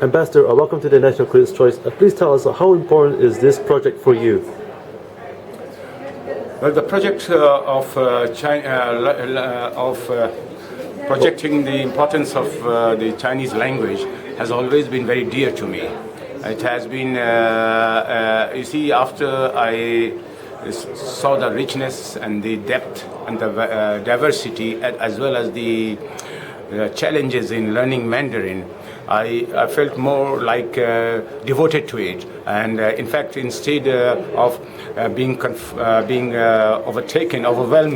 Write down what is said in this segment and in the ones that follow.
Ambassador, welcome to the National Critics' Choice. Please tell us how important is this project for you? Well, the project of projecting the importance of the Chinese language has always been very dear to me. It has been, you see, after I saw the richness and the depth and the diversity as well as the challenges in learning Mandarin, I felt more like devoted to it, and in fact, instead of being overwhelmed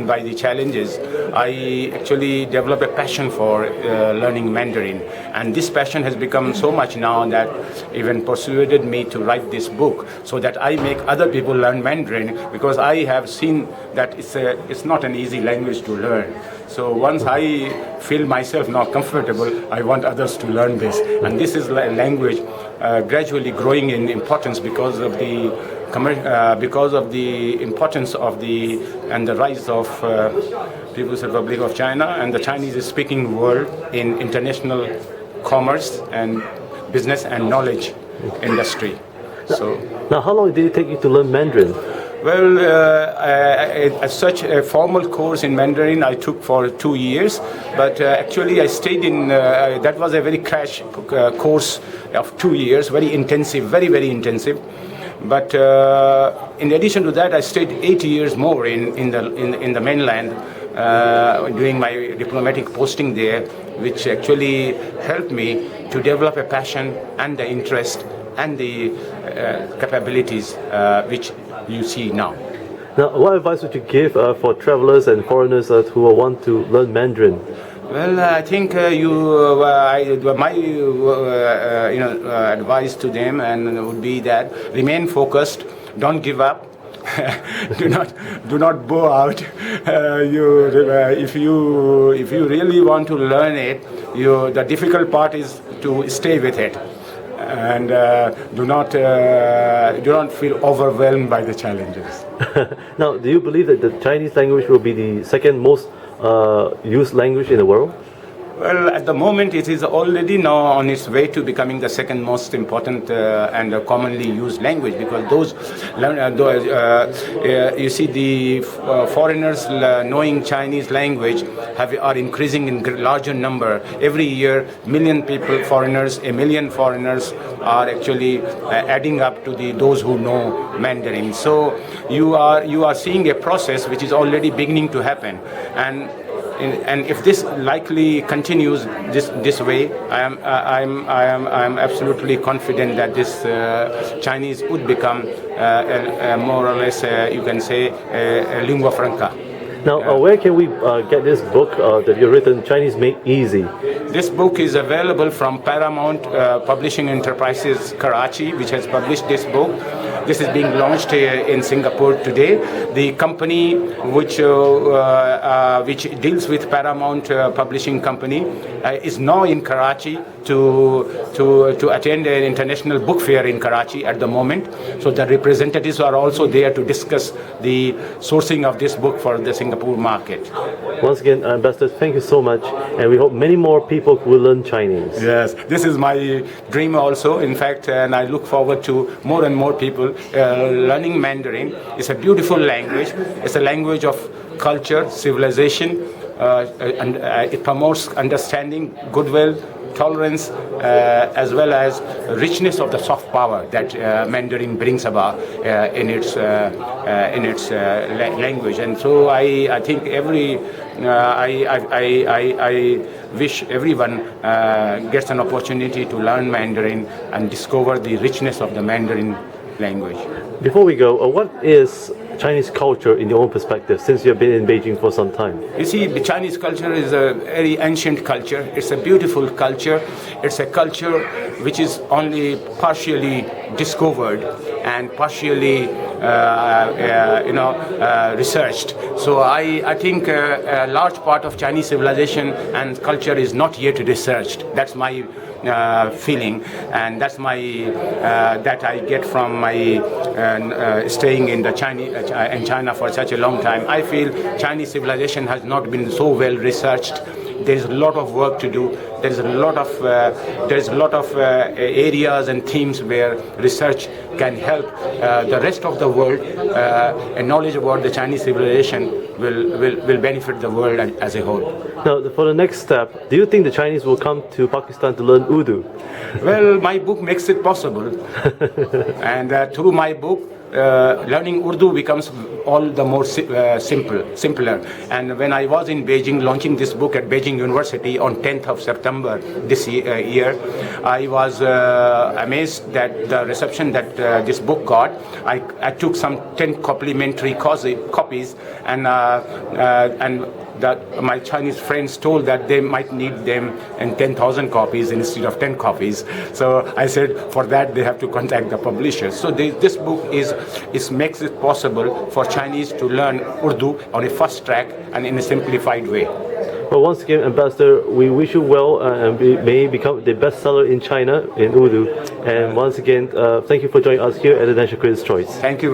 by the challenges, I actually developed a passion for learning Mandarin, and this passion has become so much now that even persuaded me to write this book so that I make other people learn Mandarin, because I have seen that it's not an easy language to learn. So once I feel myself now comfortable, I want others to learn this. And this is a language gradually growing in importance because of the importance of and the rise of People's Republic of China and the Chinese-speaking world in international commerce and business and knowledge industry. Now, how long did it take you to learn Mandarin? Well, as such a formal course in Mandarin I took for 2 years, but actually I stayed in, that was a very crash course of 2 years, very intensive, very intensive. But in addition to that, I stayed 8 years more in the mainland, doing my diplomatic posting there, which actually helped me to develop a passion and the interest and the capabilities which you see now. Now, what advice would you give for travelers and foreigners who want to learn Mandarin? Well, I think my advice to them would be that remain focused, don't give up. do not bow out. If you really want to learn it, the difficult part is to stay with it. And do not feel overwhelmed by the challenges. Now, do you believe that the Chinese language will be the second most used language in the world? Well, at the moment, it is already now on its way to becoming the second most important and commonly used language, because you see the foreigners knowing Chinese language are increasing in larger number. Every year, a million foreigners are actually adding up to those who know Mandarin. So you are seeing a process which is already beginning to happen, and if this likely continues this way, I am absolutely confident that this Chinese would become more or less, you can say, a lingua franca. Now, where can we get this book that you've written, Chinese Made Easy? This book is available from Paramount Publishing Enterprises, Karachi, which has published this book. This is being launched in Singapore today. The company which deals with Paramount Publishing Company is now in Karachi to attend an international book fair in Karachi at the moment. So the representatives are also there to discuss the sourcing of this book for the Singapore market. Once again, Ambassador, thank you so much, and we hope many more people will learn Chinese. Yes, this is my dream also, in fact, and I look forward to more and more people learning Mandarin. It's a beautiful language. It's a language of culture, civilization, and it promotes understanding, goodwill, tolerance, as well as richness of the soft power that Mandarin brings about in its language. And so I think I wish everyone gets an opportunity to learn Mandarin and discover the richness of the Mandarin language. Before we go, what is Chinese culture in your own perspective, since you've been in Beijing for some time? You see, the Chinese culture is a very ancient culture. It's a beautiful culture. It's a culture which is only partially discovered and partially researched. So I think a large part of Chinese civilization and culture is not yet researched. That's my feeling, and that's my that I get from my staying in China for such a long time. I feel Chinese civilization has not been so well researched there is a lot of work to do. There is a lot of areas and themes where research can help the rest of the world. And knowledge about the Chinese civilization will benefit the world as a whole. Now, for the next step, do you think the Chinese will come to Pakistan to learn Urdu? Well, my book makes it possible, and through my book, learning Urdu becomes all the more simpler. And when I was in Beijing launching this book at Beijing University on 10th of September this year, I was amazed that the reception that this book got. I took some 10 complimentary copies, and that my Chinese friends told that they might need them in 10,000 copies instead of 10 copies. So I said for that they have to contact the publishers. So this book makes it possible for Chinese to learn Urdu on a fast track and in a simplified way. Well, once again, Ambassador, we wish you well and may become the bestseller in China in Urdu. And once again, thank you for joining us here at the National Critics' Choice. Thank you.